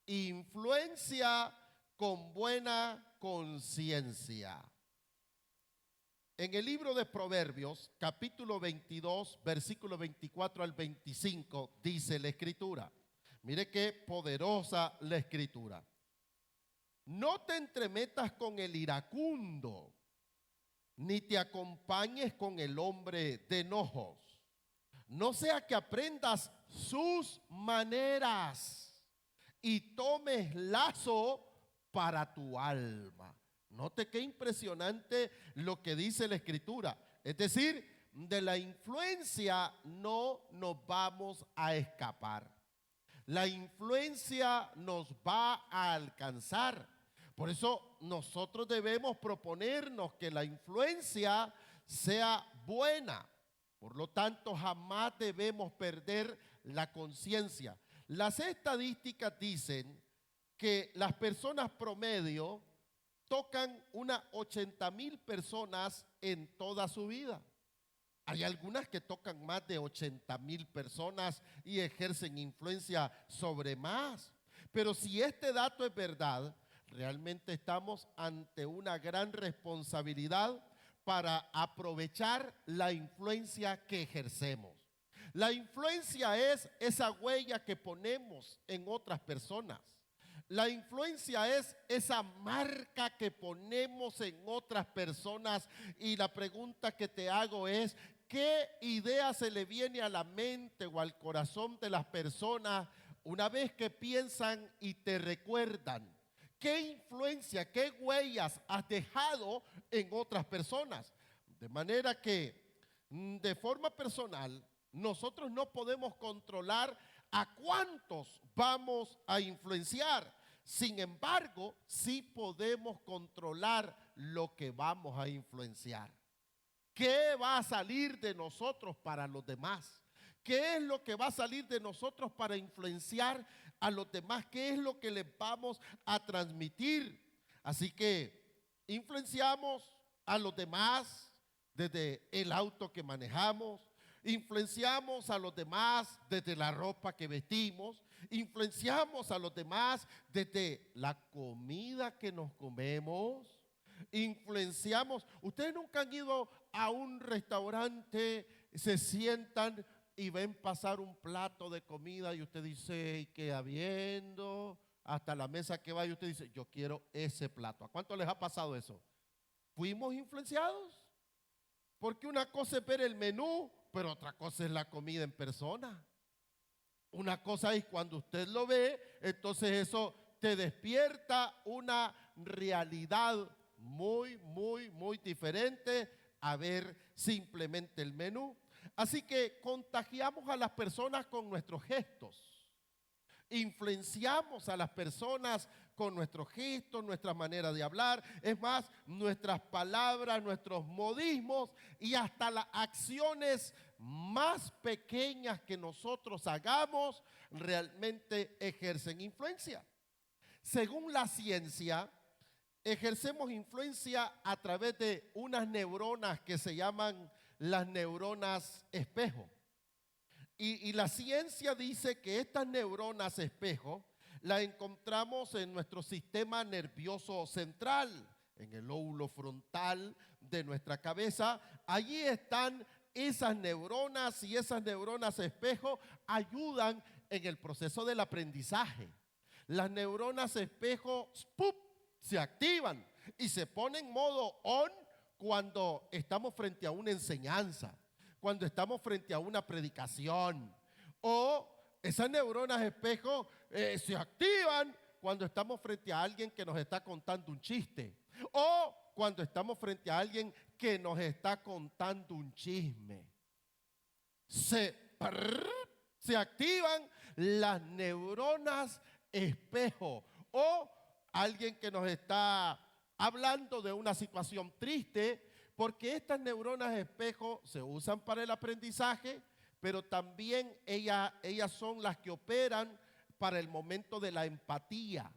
influencia con buena conciencia. En el libro de Proverbios, capítulo 22, versículo 24 al 25, dice la Escritura. Mire qué poderosa la Escritura. No te entremetas con el iracundo, ni te acompañes con el hombre de enojos. No sea que aprendas sus maneras y tomes lazo para tu alma. Note qué impresionante lo que dice la Escritura. Es decir, de la influencia no nos vamos a escapar. La influencia nos va a alcanzar. Por eso nosotros debemos proponernos que la influencia sea buena. Por lo tanto, jamás debemos perder la conciencia. Las estadísticas dicen que las personas promedio tocan unas 80,000 personas en toda su vida. Hay algunas que tocan más de 80,000 personas y ejercen influencia sobre más. Pero si este dato es verdad, realmente estamos ante una gran responsabilidad para aprovechar la influencia que ejercemos. La influencia es esa huella que ponemos en otras personas. La influencia es esa marca que ponemos en otras personas. Y la pregunta que te hago es, ¿qué idea se le viene a la mente o al corazón de las personas una vez que piensan y te recuerdan? ¿Qué influencia, qué huellas has dejado en otras personas? De manera que de forma personal nosotros no podemos controlar a cuántos vamos a influenciar. Sin embargo, sí podemos controlar lo que vamos a influenciar. ¿Qué va a salir de nosotros para los demás? ¿Qué es lo que va a salir de nosotros para influenciar a los demás? ¿Qué es lo que les vamos a transmitir? Así que influenciamos a los demás desde el auto que manejamos, influenciamos a los demás desde la ropa que vestimos, influenciamos a los demás desde la comida que nos comemos. Influenciamos. Ustedes nunca han ido a un restaurante, se sientan y ven pasar un plato de comida y usted dice, y queda viendo hasta la mesa que va y usted dice, yo quiero ese plato. ¿A cuánto les ha pasado eso? ¿Fuimos influenciados? Porque una cosa es ver el menú, pero otra cosa es la comida en persona. Una cosa es cuando usted lo ve, entonces eso te despierta una realidad muy diferente a ver simplemente el menú. Así que contagiamos a las personas con nuestros gestos, influenciamos a las personas con nuestros gestos, nuestra manera de hablar, es más, nuestras palabras, nuestros modismos y hasta las acciones más pequeñas que nosotros hagamos realmente ejercen influencia. Según la ciencia, ejercemos influencia a través de unas neuronas que se llaman las neuronas espejo. Y la ciencia dice que estas neuronas espejo las encontramos en nuestro sistema nervioso central, en el lóbulo frontal de nuestra cabeza. Allí están esas neuronas y esas neuronas espejo ayudan en el proceso del aprendizaje. Las neuronas espejo ¡pup!, se activan y se ponen en modo on cuando estamos frente a una enseñanza, cuando estamos frente a una predicación, o esas neuronas espejo se activan cuando estamos frente a alguien que nos está contando un chiste, o cuando estamos frente a alguien que nos está contando un chisme. Se activan las neuronas espejo, o alguien que nos está hablando de una situación triste, porque estas neuronas espejo se usan para el aprendizaje, pero también ellas son las que operan para el momento de la empatía.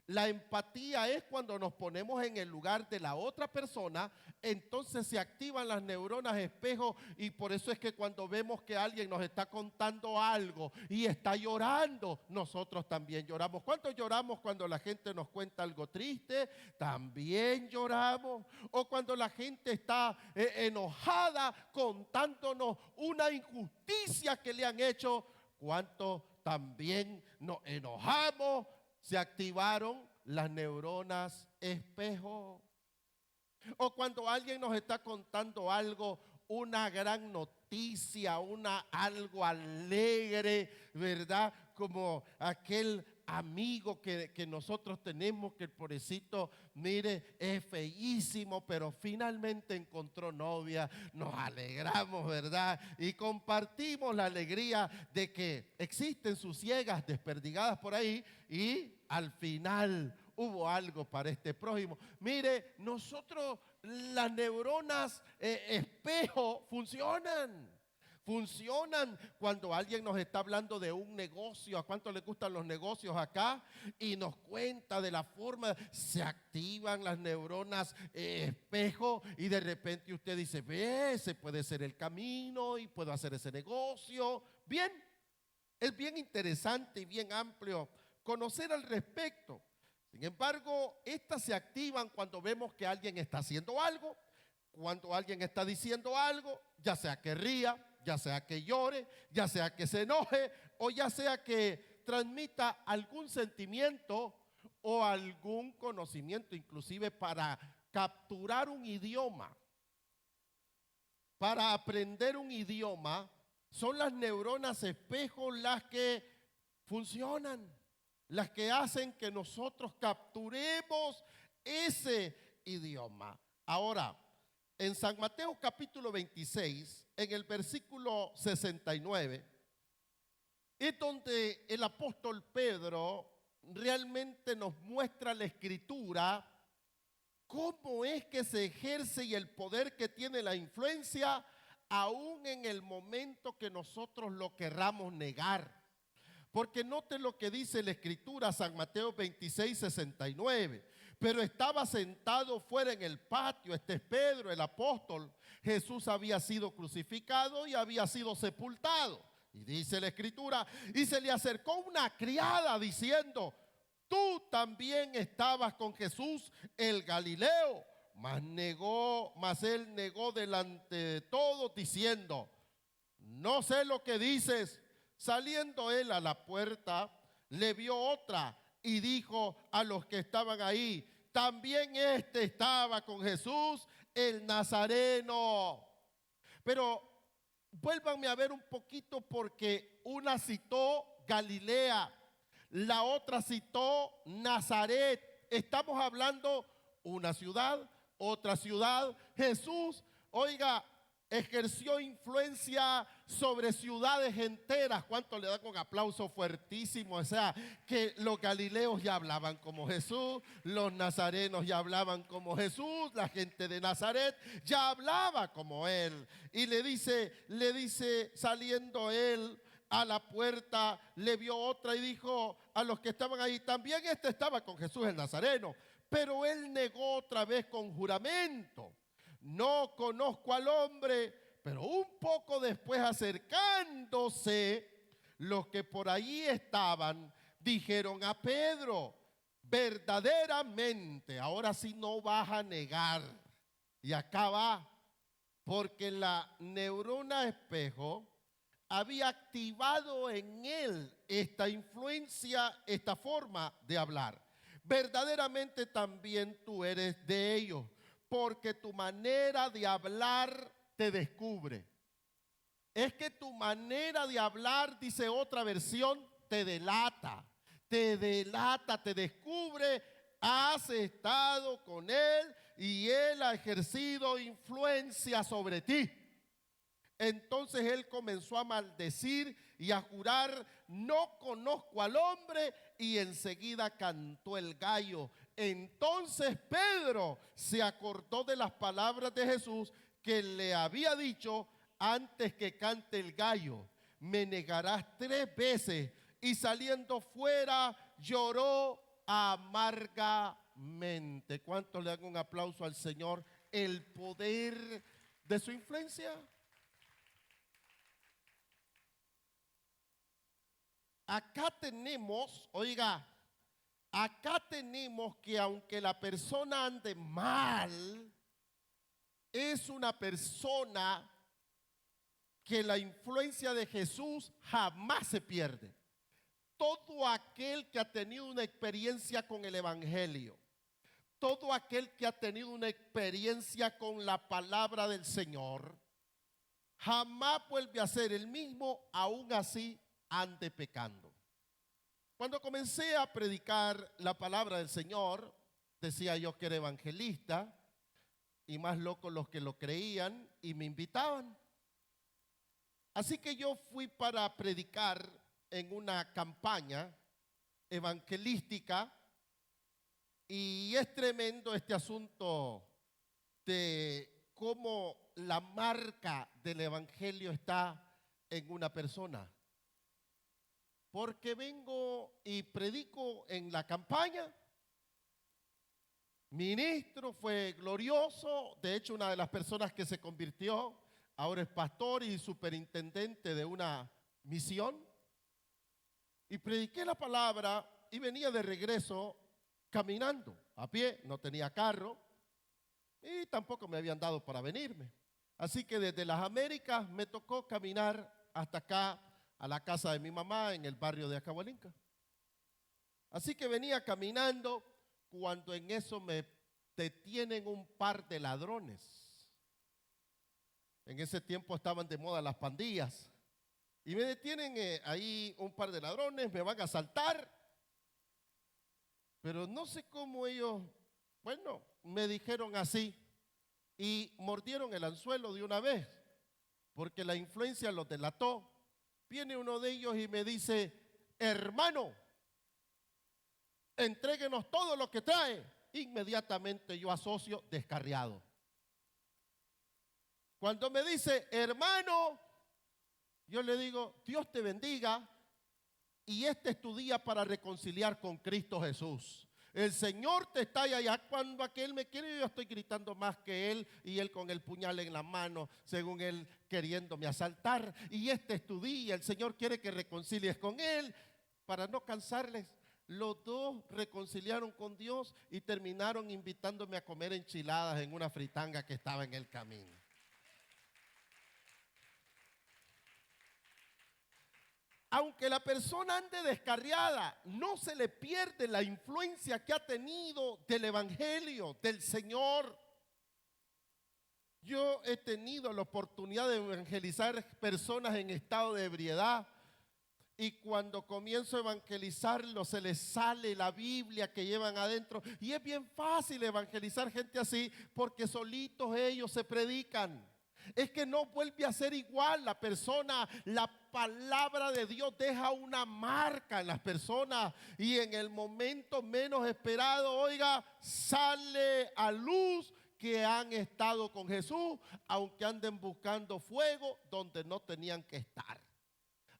La empatía es cuando nos ponemos en el lugar de la otra persona, entonces se activan las neuronas espejo y por eso es que cuando vemos que alguien nos está contando algo y está llorando, nosotros también lloramos. ¿Cuántos lloramos cuando la gente nos cuenta algo triste? También lloramos. O cuando la gente está enojada contándonos una injusticia que le han hecho, ¿cuántos también nos enojamos? Se activaron las neuronas espejo. O cuando alguien nos está contando algo, una gran noticia, algo alegre, ¿verdad? Como aquel amigo que nosotros tenemos, que el pobrecito, mire, es feísimo, pero finalmente encontró novia. Nos alegramos, ¿verdad? Y compartimos la alegría de que existen sus ciegas desperdigadas por ahí y al final hubo algo para este prójimo. Mire, nosotros, las neuronas espejo funcionan. Funcionan cuando alguien nos está hablando de un negocio. ¿A cuánto les gustan los negocios acá? Y nos cuenta de la forma, se activan las neuronas espejo y de repente usted dice, ve, ese puede ser el camino y puedo hacer ese negocio. Bien, es bien interesante y bien amplio conocer al respecto. Sin embargo, estas se activan cuando vemos que alguien está haciendo algo, cuando alguien está diciendo algo, ya sea que ría, ya sea que llore, ya sea que se enoje o ya sea que transmita algún sentimiento o algún conocimiento, inclusive para capturar un idioma. Para aprender un idioma, son las neuronas espejo las que funcionan, las que hacen que nosotros capturemos ese idioma. Ahora, en San Mateo capítulo 26, en el versículo 69, es donde el apóstol Pedro realmente nos muestra la escritura, cómo es que se ejerce y el poder que tiene la influencia, aún en el momento que nosotros lo querramos negar. Porque note lo que dice la escritura, San Mateo 26, 69. Pero estaba sentado fuera en el patio, este es Pedro, el apóstol. Jesús había sido crucificado y había sido sepultado. Y dice la escritura, y se le acercó una criada diciendo, tú también estabas con Jesús el Galileo. Mas él negó delante de todos diciendo, no sé lo que dices. Saliendo él a la puerta, le vio otra y dijo a los que estaban ahí, también este estaba con Jesús el Nazareno. Pero vuélvanme a ver un poquito porque una citó Galilea, la otra citó Nazaret. Estamos hablando una ciudad, otra ciudad. Jesús, oiga, ejerció influencia sobre ciudades enteras. ¿Cuánto le da con aplauso fuertísimo? O sea, que los galileos ya hablaban como Jesús, los nazarenos ya hablaban como Jesús, la gente de Nazaret ya hablaba como él. Y le dice, saliendo él a la puerta, le vio otra y dijo a los que estaban ahí, también este estaba con Jesús el Nazareno. Pero él negó otra vez con juramento, no conozco al hombre. Pero un poco después, acercándose, los que por allí estaban dijeron a Pedro, verdaderamente, ahora sí no vas a negar. Y acá va, porque la neurona espejo había activado en él esta influencia, esta forma de hablar. Verdaderamente también tú eres de ellos, porque tu manera de hablar te descubre. Es que tu manera de hablar, dice otra versión, te delata, te descubre. Has estado con él y él ha ejercido influencia sobre ti. Entonces él comenzó a maldecir y a jurar, no conozco al hombre, y enseguida cantó el gallo. Entonces Pedro se acordó de las palabras de Jesús que le había dicho, antes que cante el gallo, me negarás 3 veces. Y saliendo fuera lloró amargamente. ¿Cuántos le dan un aplauso al Señor? El poder de su influencia. Acá tenemos, oiga, acá tenemos que aunque la persona ande mal, es una persona que la influencia de Jesús jamás se pierde. Todo aquel que ha tenido una experiencia con el Evangelio, todo aquel que ha tenido una experiencia con la palabra del Señor, jamás vuelve a ser el mismo, aún así ande pecando. Cuando comencé a predicar la palabra del Señor, decía yo que era evangelista, y más locos los que lo creían y me invitaban. Así que yo fui para predicar en una campaña evangelística, y es tremendo este asunto de cómo la marca del evangelio está en una persona. Porque vengo y predico en la campaña, ministro, fue glorioso. De hecho, una de las personas que se convirtió ahora es pastor y superintendente de una misión. Y prediqué la palabra y venía de regreso caminando, a pie, no tenía carro y tampoco me habían dado para venirme. Así que desde las Américas me tocó caminar hasta acá, a la casa de mi mamá en el barrio de Acahualinca. Así que venía caminando cuando en eso me detienen un par de ladrones. En ese tiempo estaban de moda las pandillas. Y me detienen ahí un par de ladrones, me van a asaltar. Pero no sé cómo ellos, bueno, me dijeron así y mordieron el anzuelo de una vez, porque la influencia los delató. Viene uno de ellos y me dice: hermano, entréguenos todo lo que trae. Inmediatamente yo asocio descarriado. Cuando me dice hermano, yo le digo: Dios te bendiga, y este es tu día para reconciliar con Cristo Jesús. El Señor te está allá. Cuando aquel me quiere, yo estoy gritando más que él, y él con el puñal en la mano, según él queriéndome asaltar. Y este es tu día, el Señor quiere que reconcilies con él. Para no cansarles, los dos reconciliaron con Dios y terminaron invitándome a comer enchiladas en una fritanga que estaba en el camino. Aunque la persona ande descarriada, no se le pierde la influencia que ha tenido del Evangelio, del Señor. Yo he tenido la oportunidad de evangelizar personas en estado de ebriedad, y cuando comienzo a evangelizarlo se les sale la Biblia que llevan adentro, y es bien fácil evangelizar gente así porque solitos ellos se predican. Es que no vuelve a ser igual la persona. La palabra de Dios deja una marca en las personas, y en el momento menos esperado, oiga, sale a luz que han estado con Jesús, aunque anden buscando fuego donde no tenían que estar,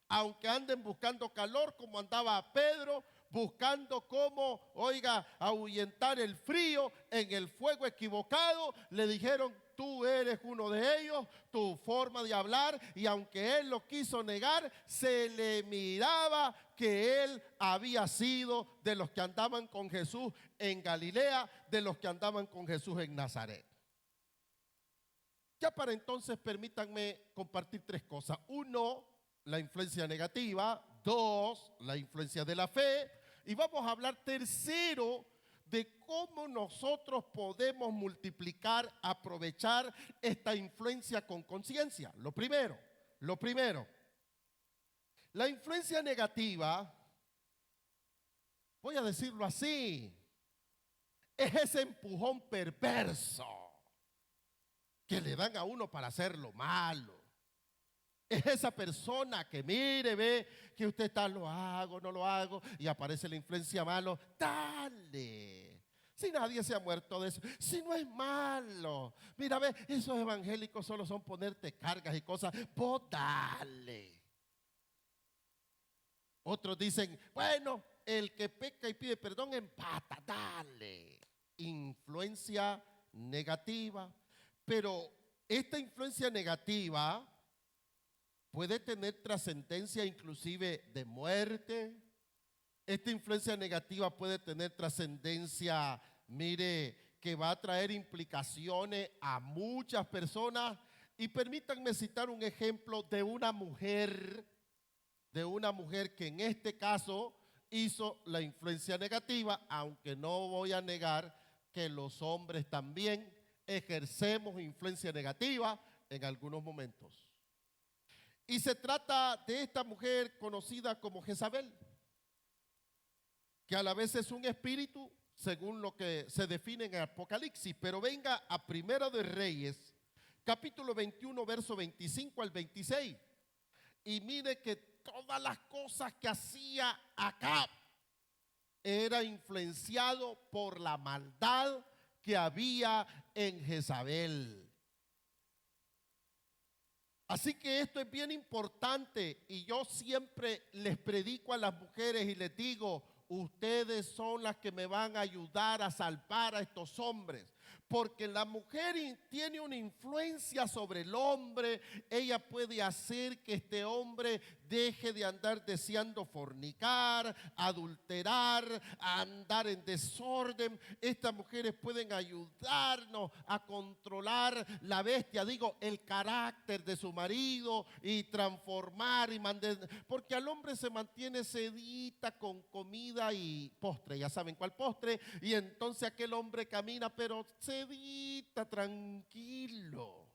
aunque anden buscando calor como andaba Pedro, buscando cómo, oiga, ahuyentar el frío en el fuego equivocado. Le dijeron: tú eres uno de ellos, tu forma de hablar. Y aunque él lo quiso negar, se le miraba que él había sido de los que andaban con Jesús en Galilea, de los que andaban con Jesús en Nazaret. Ya para entonces permítanme compartir tres cosas. Uno, la influencia negativa. Dos, la influencia de la fe. Y vamos a hablar tercero de cómo nosotros podemos multiplicar, aprovechar esta influencia con conciencia. Lo primero, la influencia negativa, voy a decirlo así, es ese empujón perverso que le dan a uno para hacer lo malo. Es esa persona que mire, ve que usted está, lo hago, no lo hago, y aparece la influencia malo. Dale. Si nadie se ha muerto de eso, si no es malo. Mira, ve, esos evangélicos solo son ponerte cargas y cosas. Vos dale. Otros dicen: bueno, el que peca y pide perdón empata, dale. Influencia negativa. Pero esta influencia negativa puede tener trascendencia inclusive de muerte. Esta influencia negativa puede tener trascendencia, mire, que va a traer implicaciones a muchas personas. Y permítanme citar un ejemplo de una mujer que en este caso hizo la influencia negativa, aunque no voy a negar que los hombres también ejercemos influencia negativa en algunos momentos. Y se trata de esta mujer conocida como Jezabel, que a la vez es un espíritu, según lo que se define en Apocalipsis. Pero venga a Primera de Reyes, capítulo 21, verso 25 al 26. Y mire que todas las cosas que hacía Acab era influenciado por la maldad que había en Jezabel. Así que esto es bien importante y yo siempre les predico a las mujeres y les digo, ustedes son las que me van a ayudar a salvar a estos hombres. Porque la mujer tiene una influencia sobre el hombre. Ella puede hacer que este hombre deje de andar deseando fornicar, adulterar, andar en desorden. Estas mujeres pueden ayudarnos a controlar la bestia, digo, el carácter de su marido y transformar y mantener. Porque al hombre se mantiene sedita con comida y postre, ya saben cuál postre, y entonces aquel hombre camina pero sedita, tranquilo.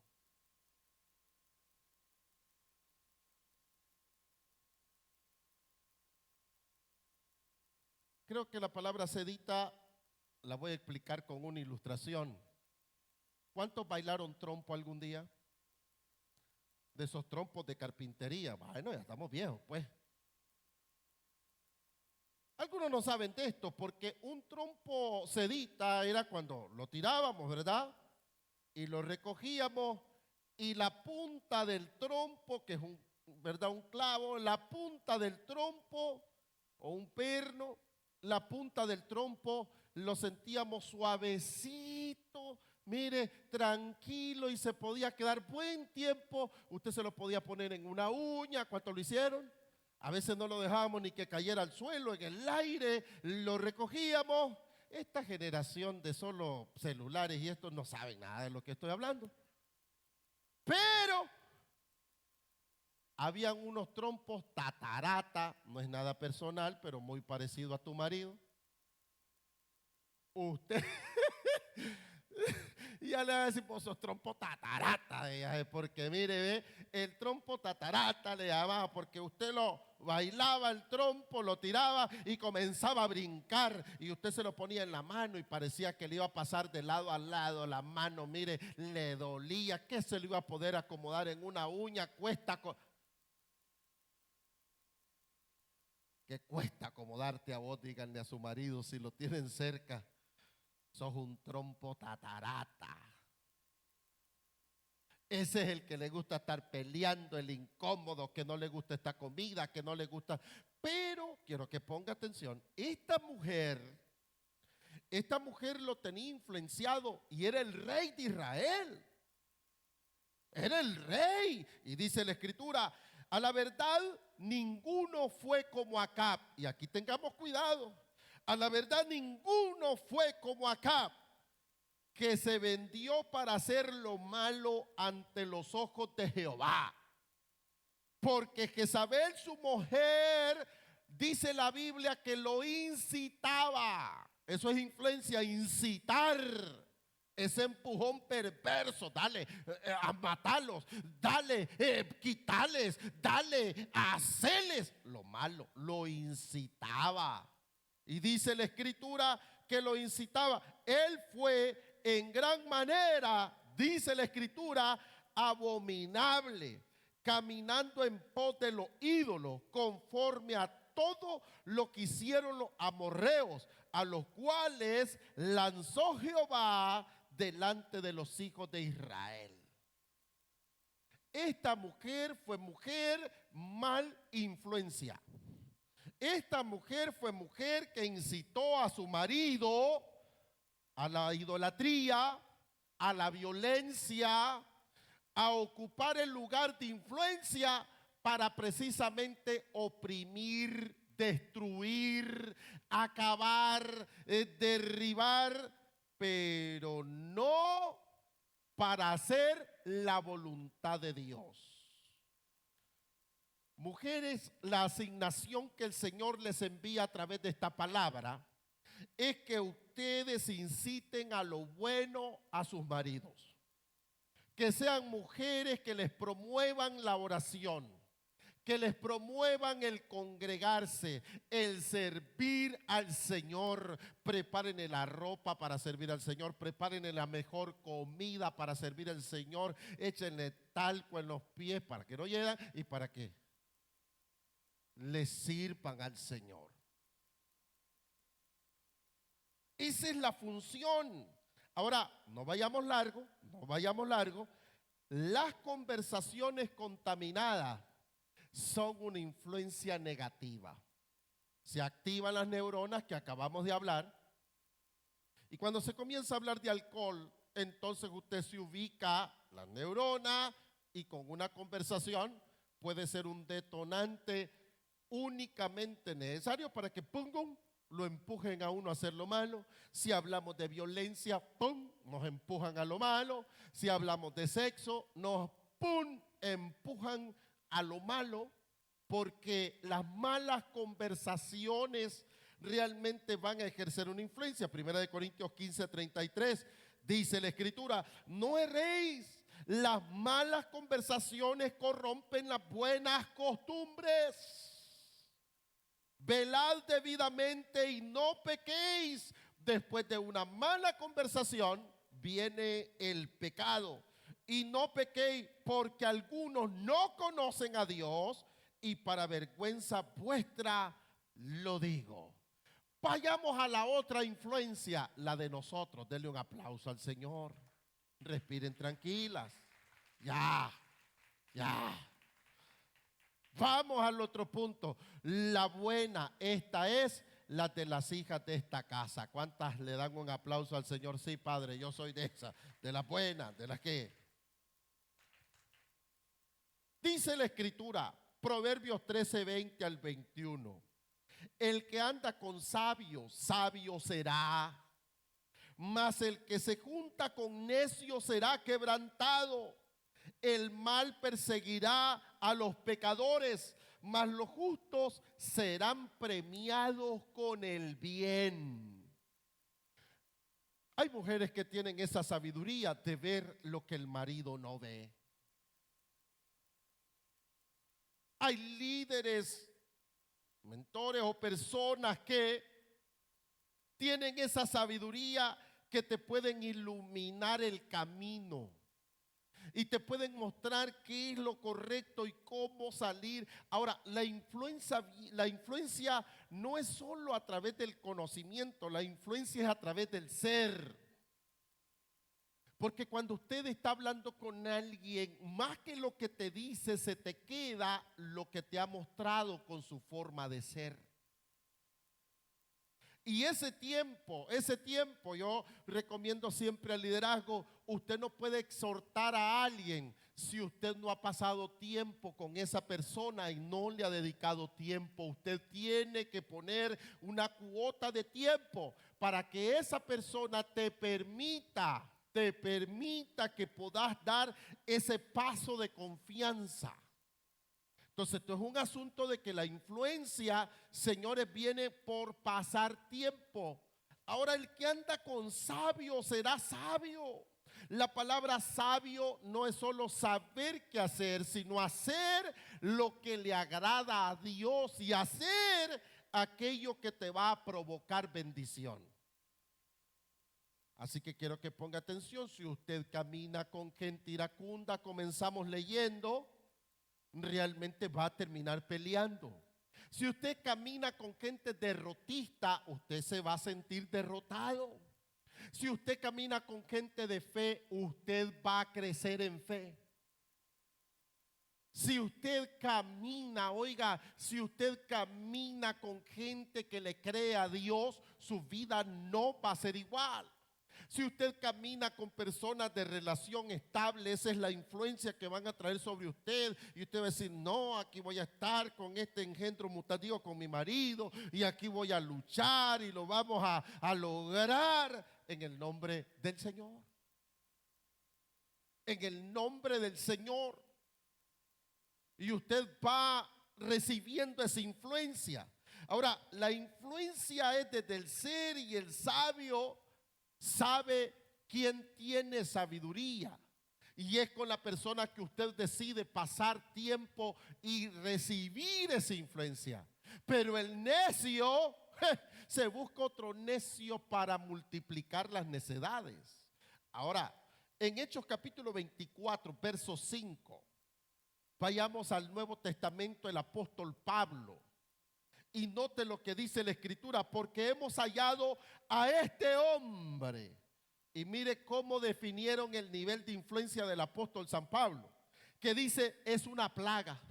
Creo que la palabra sedita la voy a explicar con una ilustración. ¿Cuántos bailaron trompo algún día? De esos trompos de carpintería. Bueno, ya estamos viejos, pues. Algunos no saben de esto porque un trompo sedita era cuando lo tirábamos, ¿verdad? Y lo recogíamos y la punta del trompo, que es ¿verdad? Un clavo, la punta del trompo o un perno, la punta del trompo lo sentíamos suavecito, mire, tranquilo y se podía quedar buen tiempo. Usted se lo podía poner en una uña. ¿Cuánto lo hicieron? A veces no lo dejábamos ni que cayera al suelo, en el aire, lo recogíamos. Esta generación de solo celulares y estos no saben nada de lo que estoy hablando. Pero habían unos trompos tatarata, no es nada personal, pero muy parecido a tu marido. Usted ya le va a decir, pues sos trompo tatarata, porque mire, ve, el trompo tatarata le llamaba porque usted lo bailaba el trompo, lo tiraba y comenzaba a brincar y usted se lo ponía en la mano y parecía que le iba a pasar de lado a lado la mano, mire, le dolía, que se le iba a poder acomodar en una uña, que cuesta acomodarte a vos, díganle a su marido si lo tienen cerca. Sos un trompo tatarata. Ese es el que le gusta estar peleando, el incómodo, que no le gusta esta comida, que no le gusta. Pero quiero que ponga atención, esta mujer lo tenía influenciado y era el rey de Israel. Era el rey. Y dice la escritura, a la verdad ninguno fue como Acab. Y aquí tengamos cuidado. A la verdad ninguno fue como Acab, que se vendió para hacer lo malo ante los ojos de Jehová. Porque Jezabel, su mujer, dice la Biblia que lo incitaba. Eso es influencia, incitar. Ese empujón perverso, dale a matarlos, dale, quitarles, dale, hacerles lo malo, lo incitaba. Y dice la escritura que lo incitaba. Él fue en gran manera, dice la escritura, abominable, caminando en pos de los ídolos, conforme a todo lo que hicieron los amorreos, a los cuales lanzó Jehová delante de los hijos de Israel. Esta mujer fue mujer mal influencia. Esta mujer fue mujer que incitó a su marido a la idolatría, a la violencia, a ocupar el lugar de influencia para precisamente oprimir, destruir, acabar, derribar, pero no para hacer la voluntad de Dios. Mujeres, la asignación que el Señor les envía a través de esta palabra es que ustedes inciten a lo bueno a sus maridos. Que sean mujeres que les promuevan la oración, que les promuevan el congregarse, el servir al Señor. Prepárenle la ropa para servir al Señor, prepárenle la mejor comida para servir al Señor, échenle talco en los pies para que no hieran y para que le sirvan al Señor. Esa es la función. Ahora, no vayamos largo. Las conversaciones contaminadas son una influencia negativa. Se activan las neuronas que acabamos de hablar. Y cuando se comienza a hablar de alcohol, entonces usted se ubica las neuronas y con una conversación puede ser un detonante únicamente necesario para que ¡pum! Lo empujen a uno a hacer lo malo. Si hablamos de violencia, ¡pum!, nos empujan a lo malo. Si hablamos de sexo, nos ¡pum!, empujan a lo malo, porque las malas conversaciones realmente van a ejercer una influencia. Primera de Corintios 15:33 dice la Escritura: no erréis, las malas conversaciones corrompen las buenas costumbres. Velad debidamente y no pequéis. Después de una mala conversación viene el pecado. Y no pequéis, porque algunos no conocen a Dios, y para vergüenza vuestra lo digo. Vayamos a la otra influencia, la de nosotros. Denle un aplauso al Señor. Respiren tranquilas. Ya. Vamos al otro punto. La buena, esta es la de las hijas de esta casa. ¿Cuántas le dan un aplauso al Señor? Sí, Padre, yo soy de esa, de las buenas, de las que. Dice la Escritura, Proverbios 13:20 al 21. El que anda con sabios, sabio será. Mas el que se junta con necios será quebrantado. El mal perseguirá a los pecadores, mas los justos serán premiados con el bien. Hay mujeres que tienen esa sabiduría de ver lo que el marido no ve. Hay líderes, mentores o personas que tienen esa sabiduría que te pueden iluminar el camino y te pueden mostrar qué es lo correcto y cómo salir. Ahora, la influencia no es solo a través del conocimiento, la influencia es a través del ser. Porque cuando usted está hablando con alguien, más que lo que te dice, se te queda lo que te ha mostrado con su forma de ser. Y ese tiempo, yo recomiendo siempre al liderazgo. Usted no puede exhortar a alguien si usted no ha pasado tiempo con esa persona y no le ha dedicado tiempo. Usted tiene que poner una cuota de tiempo para que esa persona te permita que puedas dar ese paso de confianza. Entonces, esto es un asunto de que la influencia, señores, viene por pasar tiempo. Ahora, el que anda con sabio será sabio. La palabra sabio no es solo saber qué hacer, sino hacer lo que le agrada a Dios y hacer aquello que te va a provocar bendición. Así que quiero que ponga atención. Si usted camina con gente iracunda, comenzamos leyendo, realmente va a terminar peleando. Si usted camina con gente derrotista, usted se va a sentir derrotado. Si usted camina con gente de fe, usted va a crecer en fe. Si usted camina, oiga, si usted camina con gente que le cree a Dios, su vida no va a ser igual. Si usted camina con personas de relación estable, esa es la influencia que van a traer sobre usted. Y usted va a decir, no, aquí voy a estar con este engendro mutativo con mi marido. Y aquí voy a luchar y lo vamos a lograr en el nombre del Señor. En el nombre del Señor. Y usted va recibiendo esa influencia. Ahora, la influencia es desde el ser, y el sabio sabe quién tiene sabiduría. Y es con la persona que usted decide pasar tiempo y recibir esa influencia. Pero el necio se busca otro necio para multiplicar las necedades. Ahora, en Hechos capítulo 24, verso 5, vayamos al Nuevo Testamento, el apóstol Pablo. Y note lo que dice la Escritura, porque hemos hallado a este hombre. Y mire cómo definieron el nivel de influencia del apóstol San Pablo, que dice, es una plaga.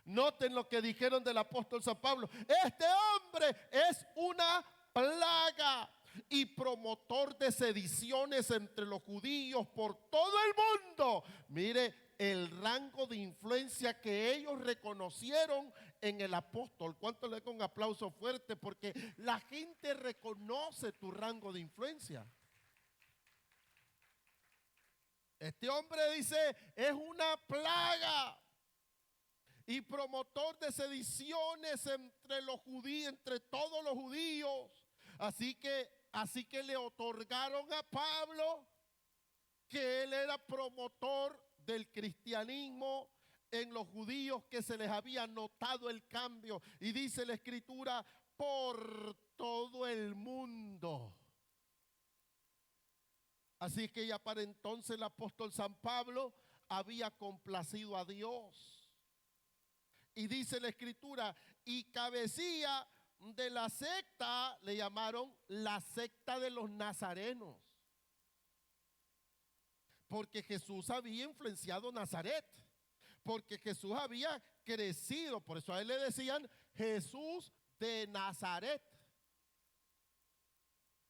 Noten lo que dijeron del apóstol San Pablo. Este hombre es una plaga y promotor de sediciones entre los judíos por todo el mundo. Mire el rango de influencia que ellos reconocieron en el apóstol. ¿Cuánto le doy un aplauso fuerte? Porque la gente reconoce tu rango de influencia. Este hombre dice, es una plaga y promotor de sediciones entre los judíos, entre todos los judíos. Así que le otorgaron a Pablo que él era promotor del cristianismo en los judíos, que se les había notado el cambio. Y dice la Escritura, por todo el mundo. Así que ya para entonces el apóstol San Pablo había complacido a Dios. Y dice la Escritura, y cabecilla de la secta, le llamaron la secta de los nazarenos. Porque Jesús había influenciado Nazaret. Porque Jesús había crecido. Por eso a él le decían Jesús de Nazaret.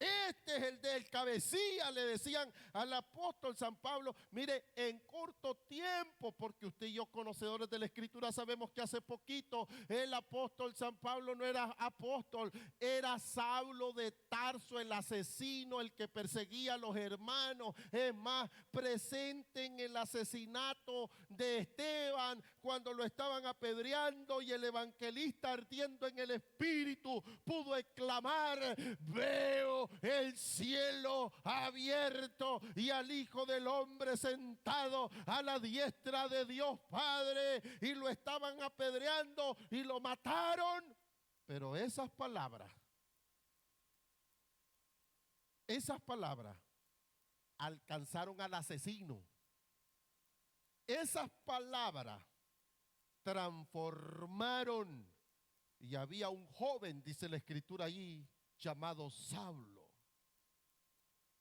Este es el del cabecilla, le decían al apóstol San Pablo. Mire, en corto tiempo, porque usted y yo, conocedores de la Escritura, sabemos que hace poquito el apóstol San Pablo no era apóstol, era Saulo de Tarso, el asesino, el que perseguía a los hermanos. Es más, presente en el asesinato de Esteban, cuando lo estaban apedreando, y el evangelista, ardiendo en el espíritu, pudo exclamar, veo el cielo abierto y al Hijo del Hombre sentado a la diestra de Dios Padre. Y lo estaban apedreando y lo mataron. Pero esas palabras alcanzaron al asesino. Esas palabras transformaron, y había un joven, dice la Escritura allí, llamado Saulo.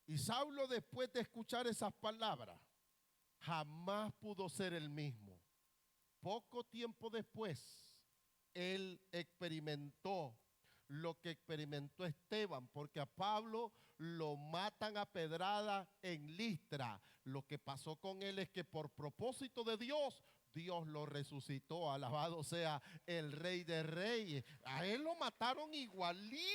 Y Saulo, después de escuchar esas palabras, jamás pudo ser el mismo. Poco tiempo después, él experimentó lo que experimentó Esteban, porque a Pablo lo matan a pedrada en Listra. Lo que pasó con él es que por propósito de Dios, Dios lo resucitó. Alabado sea el Rey de Reyes. A él lo mataron igualito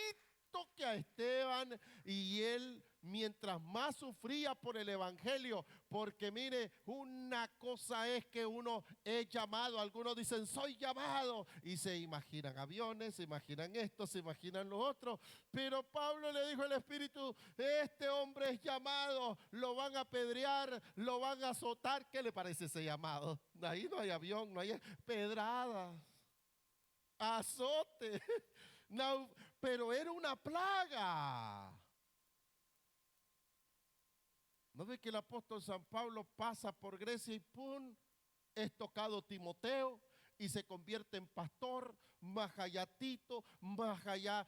que a Esteban, y él mientras más sufría por el evangelio, porque mire, una cosa es que uno es llamado, algunos dicen soy llamado y se imaginan aviones, se imaginan esto, se imaginan lo otro, pero Pablo le dijo al Espíritu, este hombre es llamado, lo van a apedrear, lo van a azotar. ¿Qué le parece ese llamado? Ahí no hay avión, no hay pedradas, azote. No, pero era una plaga. ¿No ve que el apóstol San Pablo pasa por Grecia y ¡pum! Es tocado Timoteo y se convierte en pastor? Más allá Tito, más allá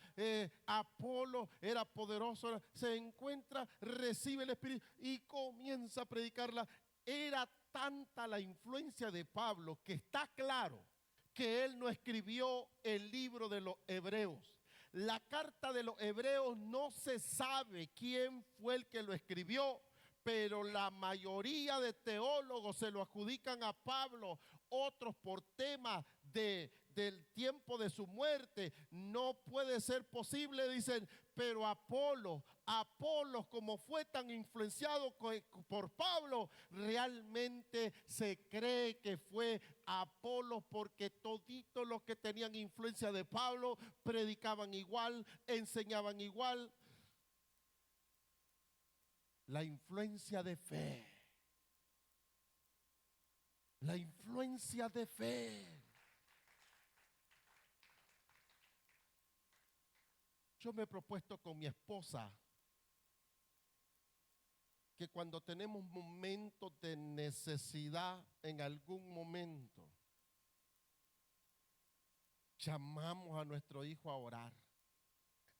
Apolo, era poderoso, se encuentra, recibe el Espíritu y comienza a predicarla. Era tanta la influencia de Pablo que está claro que él no escribió el libro de los Hebreos. La carta de los Hebreos no se sabe quién fue el que lo escribió, pero la mayoría de teólogos se lo adjudican a Pablo, otros por temas del tiempo de su muerte. No puede ser posible, dicen, pero Apolos, como fue tan influenciado por Pablo, realmente se cree que fue Apolos, porque toditos los que tenían influencia de Pablo predicaban igual, enseñaban igual. La influencia de fe. La influencia de fe. Yo me he propuesto con mi esposa que cuando tenemos momentos de necesidad, en algún momento, llamamos a nuestro hijo a orar.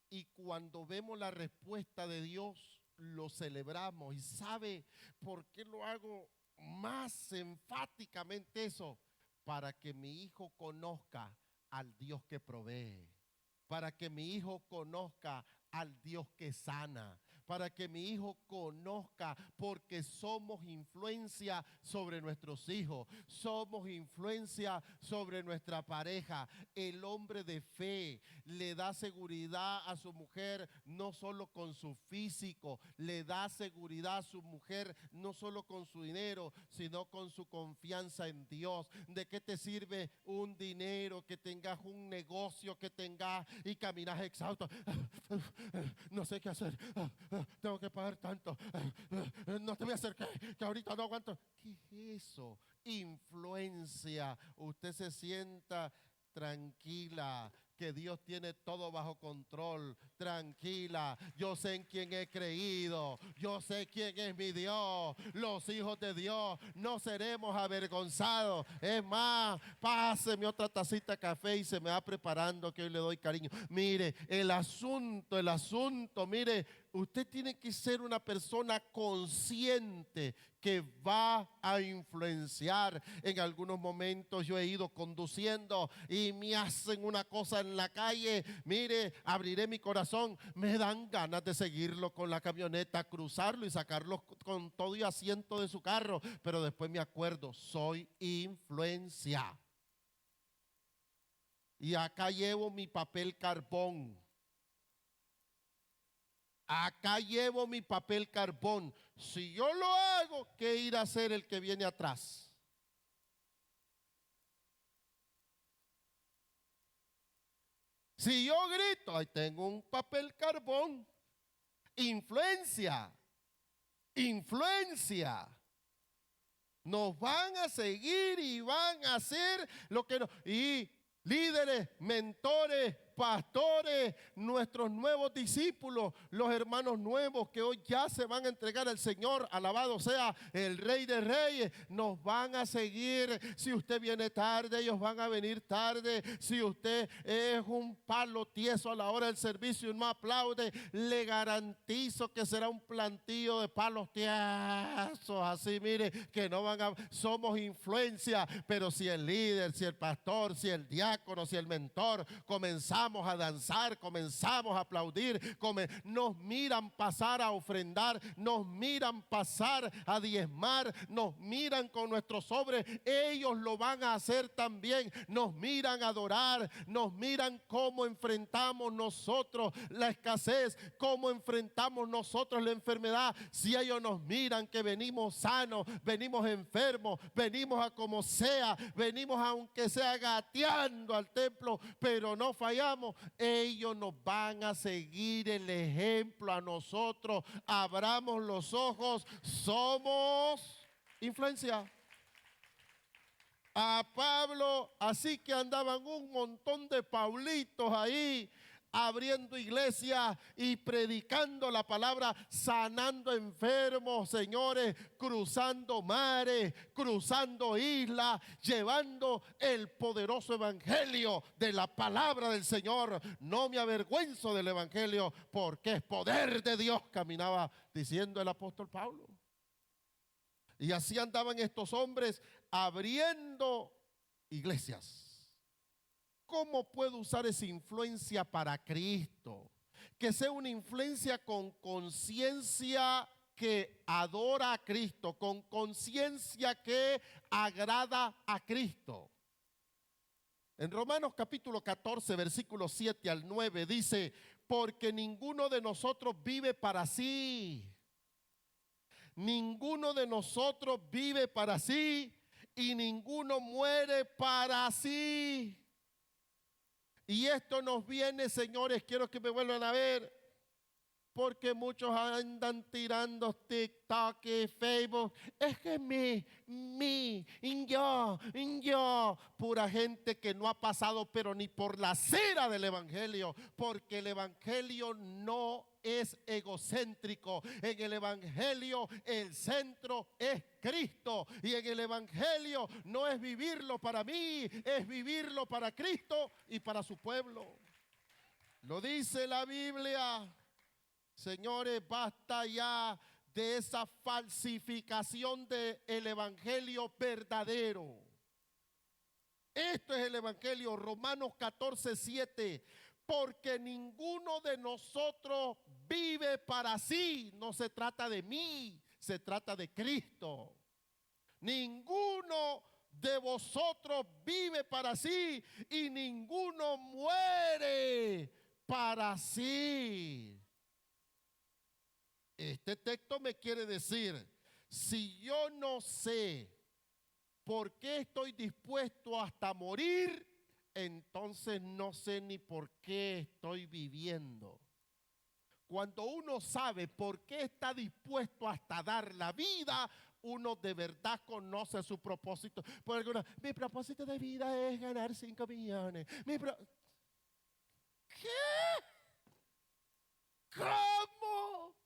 Y cuando vemos la respuesta de Dios, lo celebramos. ¿Y sabe por qué lo hago más enfáticamente eso? Para que mi hijo conozca al Dios que provee, para que mi hijo conozca al Dios que sana, para que mi hijo conozca, porque somos influencia sobre nuestros hijos, somos influencia sobre nuestra pareja. El hombre de fe le da seguridad a su mujer, no solo con su físico, le da seguridad a su mujer, no solo con su dinero, sino con su confianza en Dios. ¿De qué te sirve un dinero, que tengas un negocio, que tengas y caminas exhausto? No sé qué hacer, tengo que pagar tanto, no te voy a hacer que ahorita no aguanto. ¿Qué es eso? Influencia. Usted se sienta tranquila, que Dios tiene todo bajo control. Tranquila, yo sé en quién he creído, yo sé quién es mi Dios. Los hijos de Dios no seremos avergonzados. Es más, páseme otra tacita de café y se me va preparando, que hoy le doy cariño. Mire, el asunto, mire, usted tiene que ser una persona consciente que va a influenciar. En algunos momentos yo he ido conduciendo y me hacen una cosa en la calle, mire, abriré mi corazón, me dan ganas de seguirlo con la camioneta, cruzarlo y sacarlo con todo y asiento de su carro, pero después me acuerdo, soy influencia. Y acá llevo mi papel carbón. Acá llevo mi papel carbón. Si yo lo hago, ¿qué irá a hacer el que viene atrás? Si yo grito, ahí tengo un papel carbón. Influencia. Influencia. Nos van a seguir y van a hacer lo que no. Y líderes, mentores, pastores, nuestros nuevos discípulos, los hermanos nuevos que hoy ya se van a entregar al Señor, alabado sea el Rey de Reyes, nos van a seguir. Si usted viene tarde, ellos van a venir tarde. Si usted es un palo tieso a la hora del servicio y no aplaude, le garantizo que será un plantío de palos tiesos, así mire, que no van a, somos influencia. Pero si el líder, si el pastor, si el diácono, si el mentor, comenzamos a danzar, comenzamos a aplaudir, nos miran pasar a ofrendar, nos miran pasar a diezmar, nos miran con nuestros sobres, ellos lo van a hacer también. Nos miran a adorar, nos miran cómo enfrentamos nosotros la escasez, cómo enfrentamos nosotros la enfermedad. Si ellos nos miran que venimos sanos, venimos enfermos, venimos a como sea, venimos aunque sea gateando al templo, pero no fallamos, ellos nos van a seguir el ejemplo a nosotros. Abramos los ojos, somos influencia. A Pablo, así que andaban un montón de Paulitos ahí, abriendo iglesias y predicando la palabra, sanando enfermos, señores, cruzando mares, cruzando islas, llevando el poderoso evangelio de la palabra del Señor. No me avergüenzo del evangelio, porque es poder de Dios, caminaba diciendo el apóstol Pablo. Y así andaban estos hombres abriendo iglesias. ¿Cómo puedo usar esa influencia para Cristo? Que sea una influencia con conciencia que adora a Cristo, con conciencia que agrada a Cristo. En Romanos capítulo 14, versículos 7 al 9 dice: porque ninguno de nosotros vive para sí. Ninguno de nosotros vive para sí y ninguno muere para sí. Y esto nos viene, señores, quiero que me vuelvan a ver, porque muchos andan tirando TikTok y Facebook. Es que yo, pura gente que no ha pasado pero ni por la cera del evangelio, porque el evangelio no es egocéntrico. En el evangelio el centro es Cristo, y en el evangelio no es vivirlo para mí, es vivirlo para Cristo y para su pueblo. Lo dice la Biblia. Señores, basta ya de esa falsificación del evangelio verdadero. Esto es el evangelio. Romanos 14, 7. Porque ninguno de nosotros vive para sí. No se trata de mí, se trata de Cristo. Ninguno de vosotros vive para sí y ninguno muere para sí. Este texto me quiere decir, si yo no sé por qué estoy dispuesto hasta morir, entonces no sé ni por qué estoy viviendo. Cuando uno sabe por qué está dispuesto hasta dar la vida, uno de verdad conoce su propósito. Por alguna, mi propósito de vida es ganar 5 millones. ¿Qué? ¿Cómo?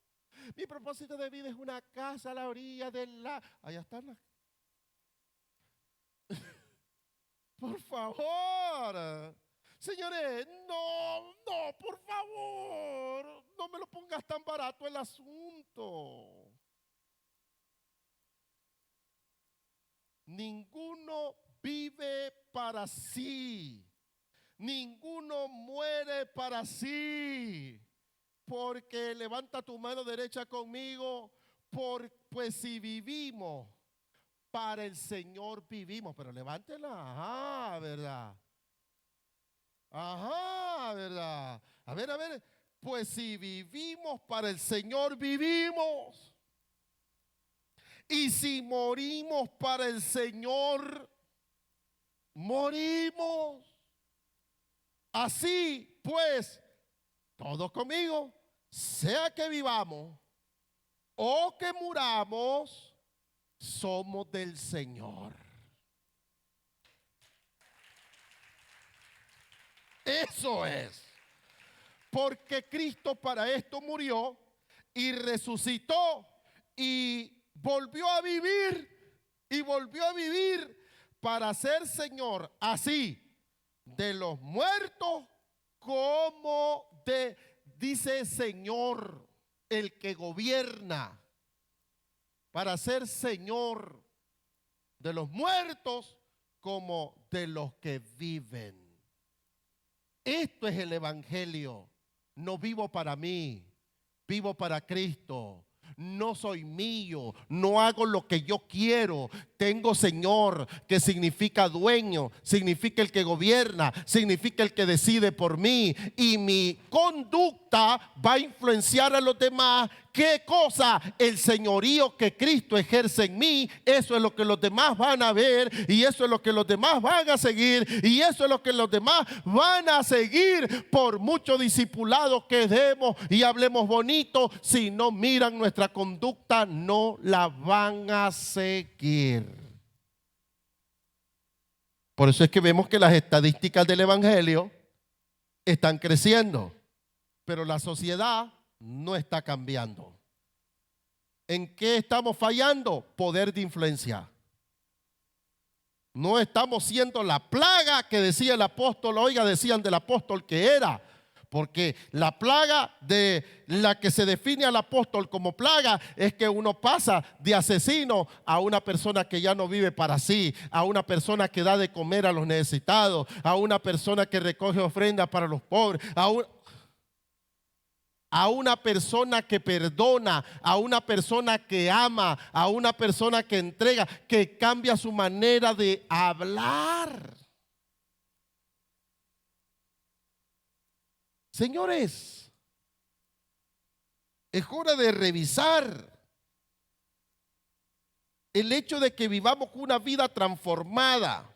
Mi propósito de vida es una casa a la orilla del lago. Allá están las. Por favor. Señores, no, por favor. No me lo pongas tan barato el asunto. Ninguno vive para sí. Ninguno muere para sí. Porque levanta tu mano derecha conmigo, pues si vivimos, para el Señor vivimos. Pero levántela, ajá, ¿verdad? Ajá, ¿verdad? A ver, pues si vivimos, para el Señor vivimos. Y si morimos, para el Señor morimos. Así pues, todos conmigo, sea que vivamos o que muramos, somos del Señor. Eso es. Porque Cristo para esto murió y resucitó y volvió a vivir para ser Señor así de los muertos como dice Señor, el que gobierna, para ser Señor de los muertos como de los que viven. Esto es el evangelio. No vivo para mí, vivo para Cristo. No soy mío, no hago lo que yo quiero. Tengo Señor, que significa dueño, significa el que gobierna, significa el que decide por mí. Y mi conducta va a influenciar a los demás. ¿Qué cosa? El señorío que Cristo ejerce en mí. Eso es lo que los demás van a ver, y eso es lo que los demás van a seguir, y eso es lo que los demás van a seguir. Por mucho discipulado que demos y hablemos bonito, si no miran nuestra conducta, no la van a seguir. Por eso es que vemos que las estadísticas del evangelio están creciendo, pero la sociedad no está cambiando. ¿En qué estamos fallando? Poder de influencia. No estamos siendo la plaga que decía el apóstol. Oiga, decían del apóstol que era. porque la plaga de la que se define al apóstol como plaga es que uno pasa de asesino a una persona que ya no vive para sí, a una persona que da de comer a los necesitados, a una persona que recoge ofrendas para los pobres, a una persona que perdona, a una persona que ama, a una persona que entrega, que cambia su manera de hablar. Señores, es hora de revisar el hecho de que vivamos una vida transformada,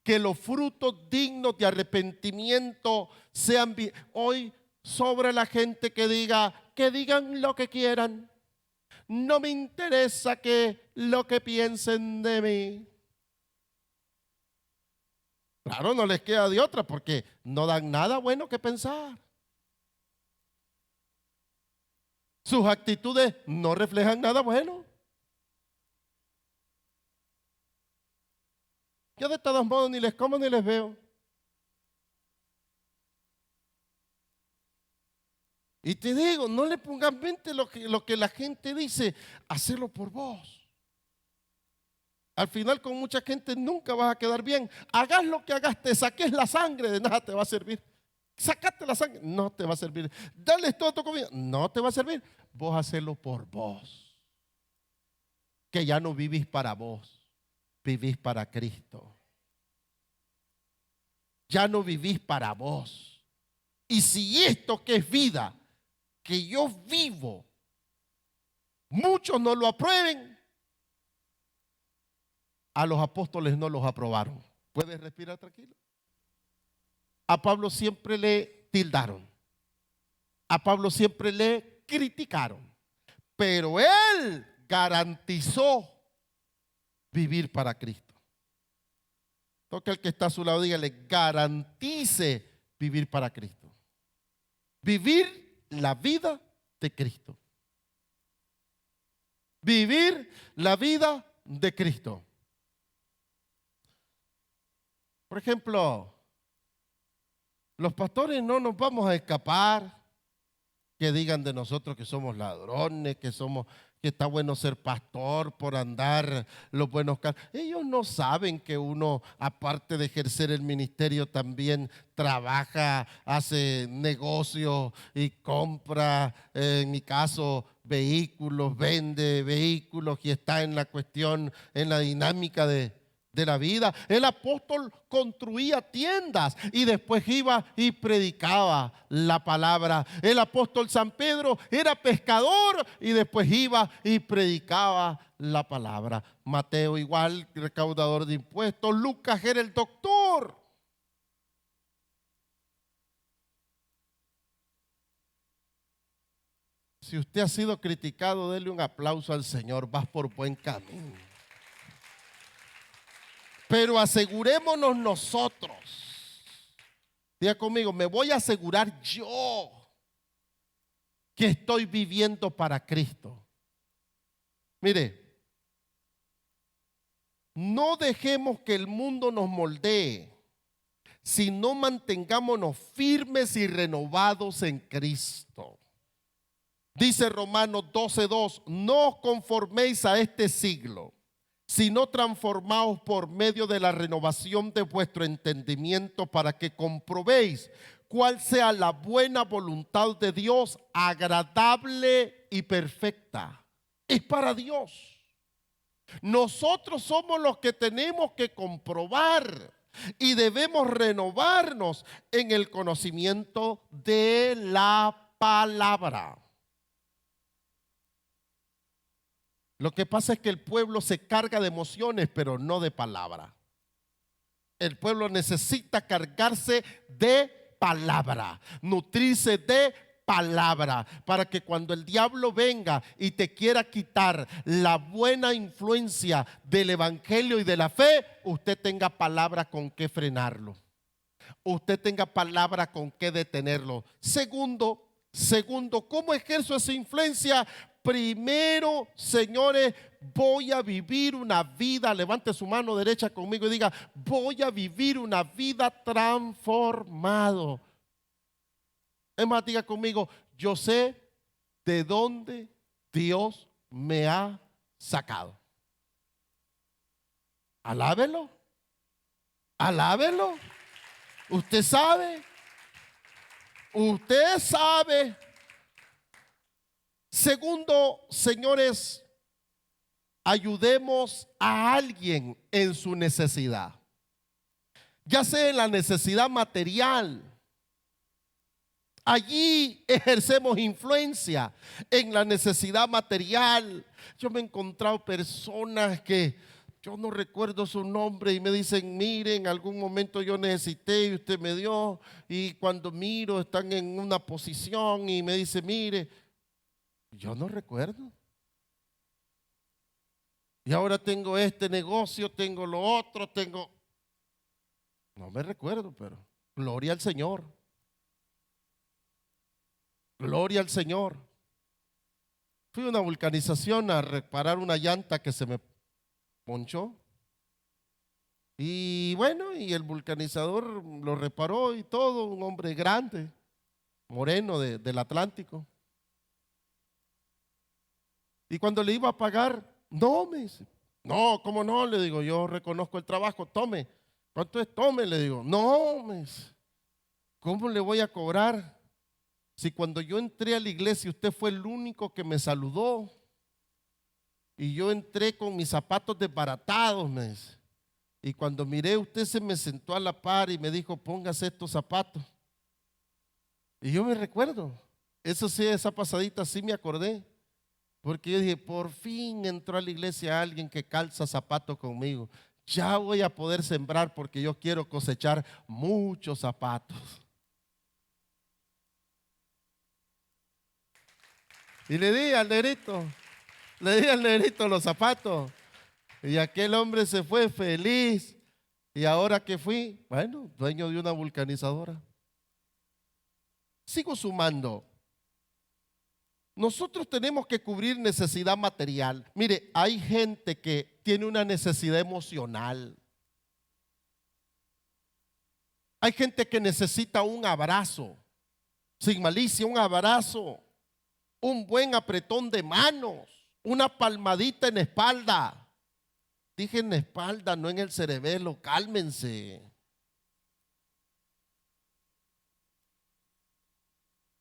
que los frutos dignos de arrepentimiento sean hoy. Sobre la gente que digan lo que quieran. No me interesa que lo que piensen de mí. Claro, no les queda de otra porque no dan nada bueno que pensar. Sus actitudes no reflejan nada bueno. Yo de todos modos ni les como ni les veo. Y te digo, no le pongas mente lo que la gente dice, hacelo por vos. Al final con mucha gente nunca vas a quedar bien. Hagas lo que hagas, te saques la sangre, de nada te va a servir. Sacate la sangre, no te va a servir. Dale todo tu comida, no te va a servir. Vos hacelo por vos. Que ya no vivís para vos, vivís para Cristo. Ya no vivís para vos. Y si esto que es vida, que yo vivo, muchos no lo aprueben, a los apóstoles no los aprobaron. ¿Puedes respirar tranquilo? A Pablo siempre le tildaron, a Pablo siempre le criticaron, pero él garantizó vivir para Cristo. Toca el que está a su lado, dígale, garantice vivir para Cristo. Vivir la vida de Cristo. Vivir la vida de Cristo. Por ejemplo, los pastores no nos vamos a escapar que digan de nosotros que somos ladrones, que está bueno ser pastor por andar los buenos carros. Ellos no saben que uno, aparte de ejercer el ministerio, también trabaja, hace negocios y compra, en mi caso, vehículos, vende vehículos y está en la cuestión, en la dinámica de la vida. El apóstol construía tiendas y después iba y predicaba la palabra. El apóstol San Pedro era pescador y después iba y predicaba la palabra. Mateo igual, recaudador de impuestos. Lucas era el doctor. Si usted ha sido criticado, dele un aplauso al Señor. Vas por buen camino. Pero asegurémonos nosotros. Diga conmigo, me voy a asegurar yo que estoy viviendo para Cristo. Mire, no dejemos que el mundo nos moldee, sino mantengámonos firmes y renovados en Cristo. Dice Romanos 12:2, no os conforméis a este siglo, sino transformaos por medio de la renovación de vuestro entendimiento para que comprobéis cuál sea la buena voluntad de Dios, agradable y perfecta. Es para Dios. Nosotros somos los que tenemos que comprobar y debemos renovarnos en el conocimiento de la palabra. Lo que pasa es que el pueblo se carga de emociones, pero no de palabra. El pueblo necesita cargarse de palabra, nutrirse de palabra, para que cuando el diablo venga y te quiera quitar la buena influencia del evangelio y de la fe, usted tenga palabra con que frenarlo. Usted tenga palabra con que detenerlo. Segundo, ¿cómo ejerzo esa influencia? Primero, señores, voy a vivir una vida, levante su mano derecha conmigo y diga, voy a vivir una vida transformado. Es más, diga conmigo, yo sé de dónde Dios me ha sacado. Alábelo, alábelo. Usted sabe, usted sabe. Segundo, señores, ayudemos a alguien en su necesidad, ya sea en la necesidad material. Allí ejercemos influencia en la necesidad material. Yo me he encontrado personas que yo no recuerdo su nombre y me dicen, mire, en algún momento yo necesité y usted me dio, y cuando miro están en una posición y me dice, mire, yo no recuerdo. Y ahora tengo este negocio, tengo lo otro, no me recuerdo, pero gloria al Señor. Gloria al Señor. Fui a una vulcanización a reparar una llanta que se me ponchó. Y bueno, y el vulcanizador lo reparó y todo, un hombre grande, moreno del Atlántico. Y cuando le iba a pagar, no, me dice, no, ¿cómo no? Le digo, yo reconozco el trabajo, tome. ¿Cuánto es? Tome, le digo. No, me dice, ¿cómo le voy a cobrar? Si cuando yo entré a la iglesia usted fue el único que me saludó y yo entré con mis zapatos desbaratados, me dice. Y cuando miré usted se me sentó a la par y me dijo, póngase estos zapatos. Y yo me recuerdo, eso sí, esa pasadita sí me acordé. Porque yo dije, por fin entró a la iglesia alguien que calza zapatos conmigo. Ya voy a poder sembrar porque yo quiero cosechar muchos zapatos. Y le di al negrito los zapatos. Y aquel hombre se fue feliz. Y ahora que fui, bueno, dueño de una vulcanizadora. Sigo sumando. Nosotros tenemos que cubrir necesidad material. Mire, hay gente que tiene una necesidad emocional. Hay gente que necesita un abrazo, sin malicia, un abrazo, un buen apretón de manos, una palmadita en la espalda. Dije en la espalda, no en el cerebelo, cálmense.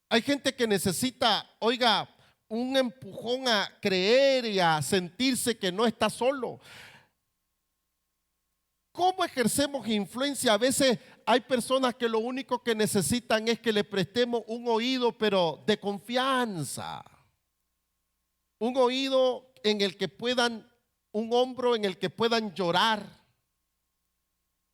Hay gente que necesita, oiga, un empujón a creer y a sentirse que no está solo. ¿Cómo ejercemos influencia? A veces hay personas que lo único que necesitan es que le prestemos un oído, pero de confianza. Un oído en el que puedan, un hombro en el que puedan llorar,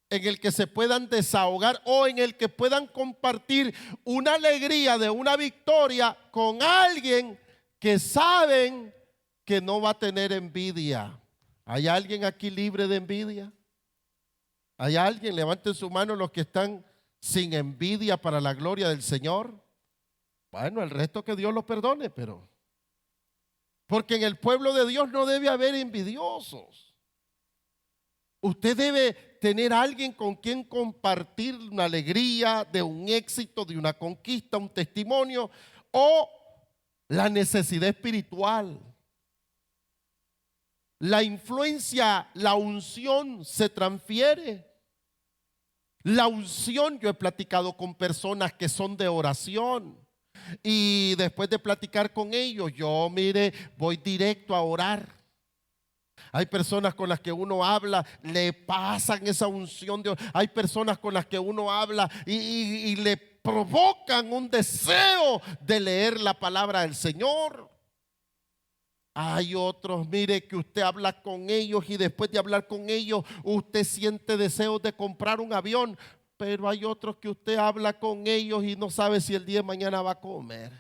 en el que se puedan desahogar o en el que puedan compartir una alegría de una victoria con alguien que saben que no va a tener envidia. ¿Hay alguien aquí libre de envidia? ¿Hay alguien? Levanten su mano los que están sin envidia para la gloria del Señor. Bueno, el resto que Dios los perdone, pero porque en el pueblo de Dios no debe haber envidiosos. Usted debe tener a alguien con quien compartir una alegría de un éxito, de una conquista, un testimonio o la necesidad espiritual. La influencia, la unción se transfiere. La unción, yo he platicado con personas que son de oración y después de platicar con ellos, yo mire, voy directo a orar. Hay personas con las que uno habla, le pasan esa unción de hay personas con las que uno habla y le provocan un deseo de leer la palabra del Señor. Hay otros, mire, que usted habla con ellos y después de hablar con ellos, usted siente deseos de comprar un avión. Pero hay otros que usted habla con ellos y no sabe si el día de mañana va a comer.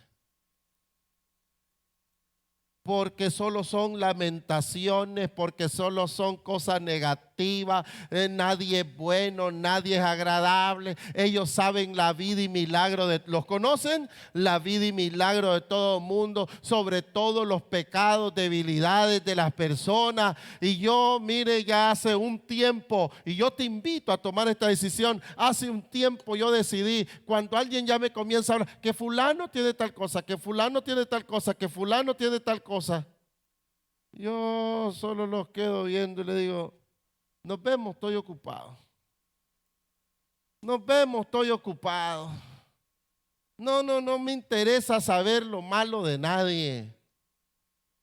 Porque solo son lamentaciones, porque solo son cosas negativas. atractiva, nadie es bueno, nadie es agradable. Ellos saben la vida y milagro ¿los conocen? La vida y milagro de todo el mundo, sobre todo los pecados, debilidades de las personas. Y yo, mire, ya hace un tiempo, y yo te invito a tomar esta decisión. Hace un tiempo yo decidí, cuando alguien ya me comienza a hablar, que fulano tiene tal cosa, que fulano tiene tal cosa, que fulano tiene tal cosa, yo solo los quedo viendo y le digo, nos vemos, estoy ocupado. Nos vemos, estoy ocupado. No me interesa saber lo malo de nadie.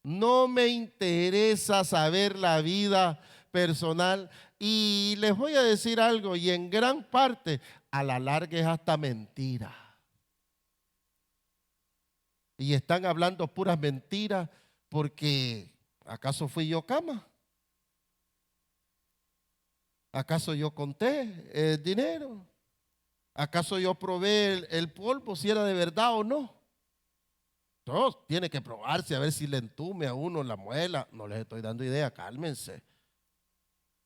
No me interesa saber la vida personal. Y les voy a decir algo, y en gran parte, a la larga es hasta mentira. Y están hablando puras mentiras porque ¿acaso fui yo cama? ¿Acaso yo conté el dinero? ¿Acaso yo probé el polvo si era de verdad o no? Todo tiene que probarse a ver si le entume a uno la muela. No les estoy dando idea, cálmense.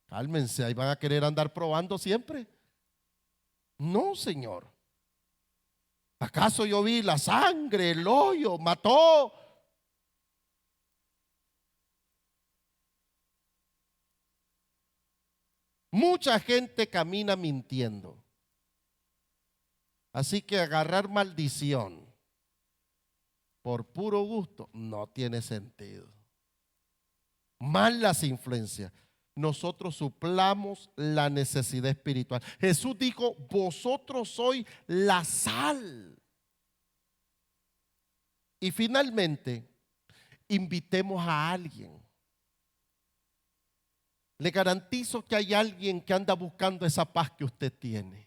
Cálmense, ahí van a querer andar probando siempre. No, Señor. ¿Acaso yo vi la sangre, el hoyo, mató? Mucha gente camina mintiendo. Así que agarrar maldición por puro gusto no tiene sentido. Malas influencias. Nosotros suplamos la necesidad espiritual. Jesús dijo, vosotros sois la sal. Y finalmente, invitemos a alguien. Le garantizo que hay alguien que anda buscando esa paz que usted tiene.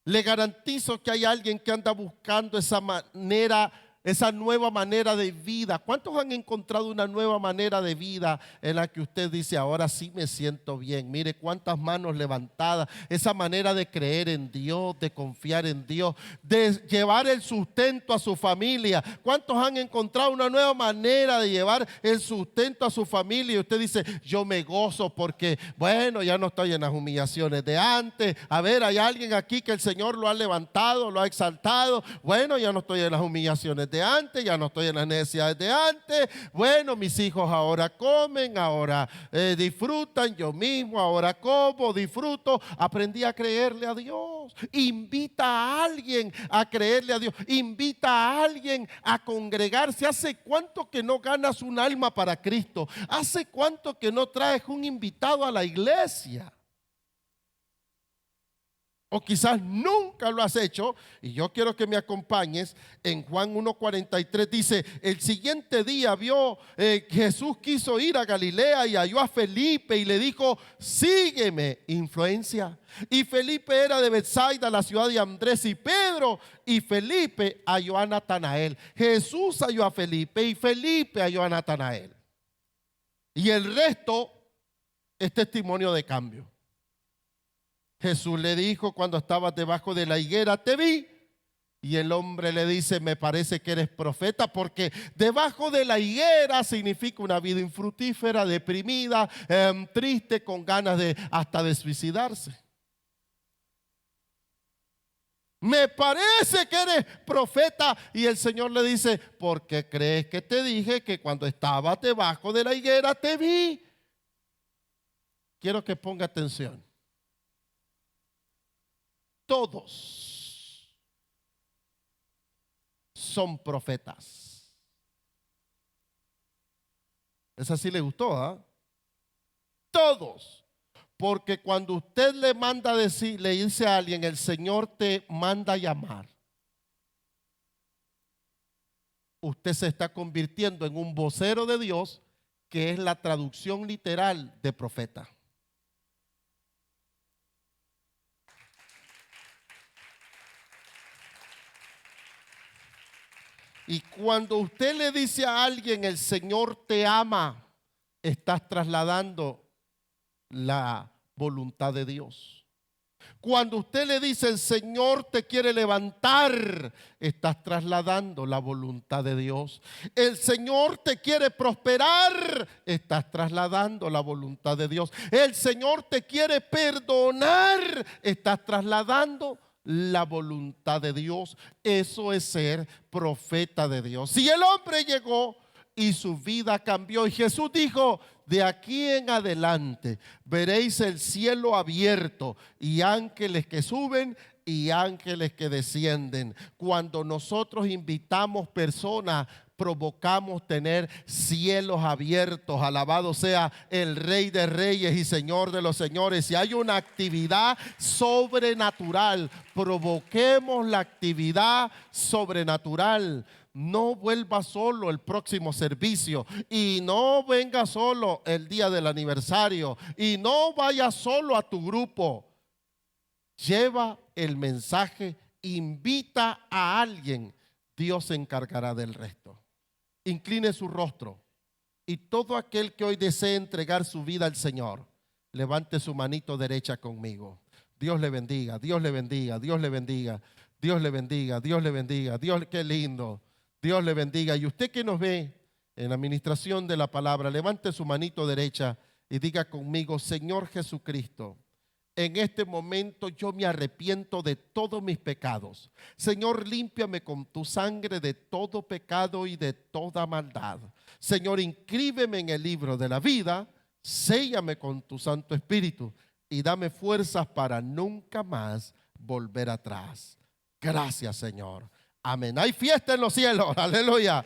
Le garantizo que hay alguien que anda buscando esa manera, esa nueva manera de vida. ¿Cuántos han encontrado una nueva manera de vida en la que usted dice, ahora sí me siento bien? Mire cuántas manos levantadas. Esa manera de creer en Dios, de confiar en Dios, de llevar el sustento a su familia. ¿Cuántos han encontrado una nueva manera de llevar el sustento a su familia? Y usted dice, yo me gozo porque, bueno, ya no estoy en las humillaciones de antes. A ver, hay alguien aquí que el Señor lo ha levantado, lo ha exaltado. Bueno, ya no estoy en las humillaciones de antes, ya no estoy en las necesidades de antes. Bueno, mis hijos ahora comen, ahora disfrutan, yo mismo ahora como, disfruto. Aprendí a creerle a Dios. Invita a alguien a creerle a Dios. Invita a alguien a congregarse. ¿Hace cuánto que no ganas un alma para Cristo? ¿Hace cuánto que no traes un invitado a la iglesia? O quizás nunca lo has hecho, y yo quiero que me acompañes. En Juan 1:43 dice, el siguiente día vio Jesús quiso ir a Galilea y halló a Felipe y le dijo, sígueme, influencia. Y Felipe era de Betsaida, la ciudad de Andrés y Pedro, y Felipe halló a Natanael. Jesús halló a Felipe y Felipe halló a Natanael. Y el resto es testimonio de cambio. Jesús le dijo cuando estabas debajo de la higuera, te vi. Y el hombre le dice, me parece que eres profeta, porque debajo de la higuera significa una vida infructífera, deprimida, triste, con ganas hasta de suicidarse. Me parece que eres profeta. Y el Señor le dice, ¿por qué crees que te dije que cuando estabas debajo de la higuera te vi? Quiero que ponga atención. Todos son profetas. Esa sí le gustó, ¿ah? Todos. Porque cuando usted le manda a decir, le dice a alguien, el Señor te manda a llamar, usted se está convirtiendo en un vocero de Dios, que es la traducción literal de profeta. Y cuando usted le dice a alguien, el Señor te ama, estás trasladando la voluntad de Dios. Cuando usted le dice el Señor te quiere levantar, estás trasladando la voluntad de Dios. El Señor te quiere prosperar, estás trasladando la voluntad de Dios. El Señor te quiere perdonar, estás trasladando la voluntad de Dios. Eso es ser profeta de Dios. Si el hombre llegó y su vida cambió, y Jesús dijo: de aquí en adelante veréis el cielo abierto y ángeles que suben y ángeles que descienden. Cuando nosotros invitamos personas, provocamos tener cielos abiertos. Alabado sea el Rey de Reyes y Señor de los Señores. Si hay una actividad sobrenatural, provoquemos la actividad sobrenatural. No vuelva solo el próximo servicio y no venga solo el día del aniversario y no vaya solo a tu grupo. Lleva el mensaje, invita a alguien. Dios se encargará del resto. Incline su rostro y todo aquel que hoy desee entregar su vida al Señor, levante su manito derecha conmigo. Dios le bendiga, Dios le bendiga, Dios le bendiga, Dios le bendiga, Dios le bendiga. Dios, qué lindo. Dios le bendiga. Y usted que nos ve en la administración de la palabra, levante su manito derecha y diga conmigo: Señor Jesucristo, en este momento yo me arrepiento de todos mis pecados. Señor, límpiame con tu sangre de todo pecado y de toda maldad. Señor, inscríbeme en el libro de la vida, séllame con tu Santo Espíritu y dame fuerzas para nunca más volver atrás. Gracias, Señor. Amén. Hay fiesta en los cielos. Aleluya.